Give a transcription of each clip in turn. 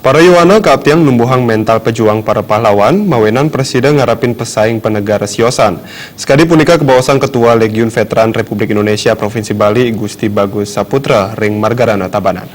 Para Yuwana kaaptiang numbuhang mental pejuang para pahlawan, mawenan presiden ngarapin pesaing penegara siosan. Sekali punika kebawasan Ketua Legiun Veteran Republik Indonesia Provinsi Bali, Gusti Bagus Saputra, ring Margarana Tabanan.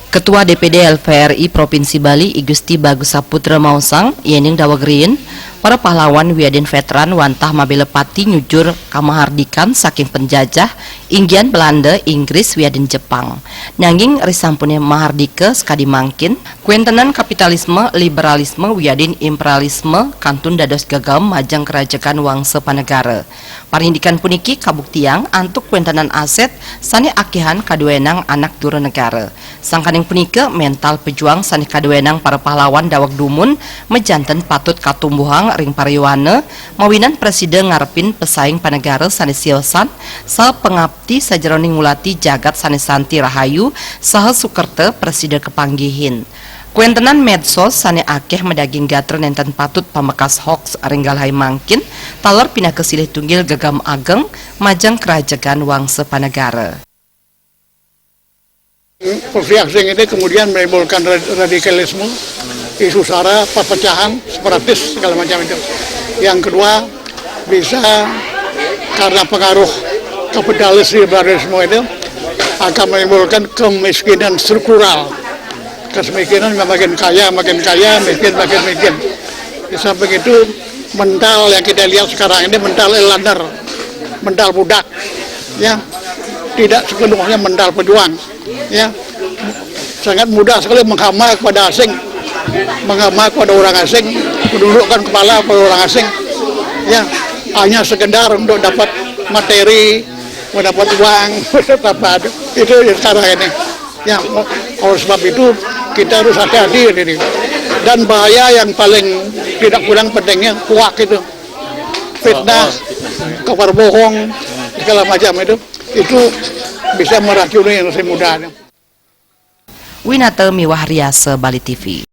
Ketua DPD LVRI Provinsi Bali, Gusti Bagus Saputra Mausang, yening dawagreun para pahlawan wiadin veteran wantah mabelepati nyujur kamahardikan saking penjajah inggian Belanda, Inggris wiadin Jepang. Nanging risampune mahardika sekadi mangkin kuentenan kapitalisme, liberalisme wiadin imperialisme kantun dados gagam majang kerajaan wangsa panegara. Parindikan puniki kabuktiang antuk kuentenan aset sani akihan kaduenang anak dura negara. Sangkaning punika mental pejuang sani kaduenang para pahlawan dawag dumun mejanten patut katumbuhang ring pariwana mawinan presiden ngarepin pesaing panegara sani siosan saha pengabdi sajeroning ngulati jagat sani santi rahayu saha sukerte presiden kepanggihin. Kuentenan medsos sani akeh medaging gatren enten patut pamekas hoax ringgalhai mangkin talor pindah kesilih tunggil gegam ageng majang kerajaan wangsa panegara. Konflik ini kemudian menimbulkan radikalisme, isu sara, perpecahan, separatis, segala macam itu. Yang kedua, bisa karena pengaruh kapitalis liberalisme itu akan menimbulkan kemiskinan struktural. Kemiskinan makin kaya, miskin makin miskin. Di samping itu, mental yang kita lihat sekarang ini mental elander, mental budak, ya, tidak sepenuhnya mental pejuang. Ya, sangat mudah sekali menghama kepada asing, menghama kepada orang asing, mendudukkan kepala pada orang asing, ya, hanya sekedar untuk dapat materi, mendapat uang, itu sekarang ini. Ya, oleh sebab itu kita harus hati-hati ini. Dan bahaya yang paling tidak kurang pentingnya kuak itu, fitnah, kabar bohong, segala macam itu bisa meracuni yang masih muda. Winata Miwah Riasa, Bali TV.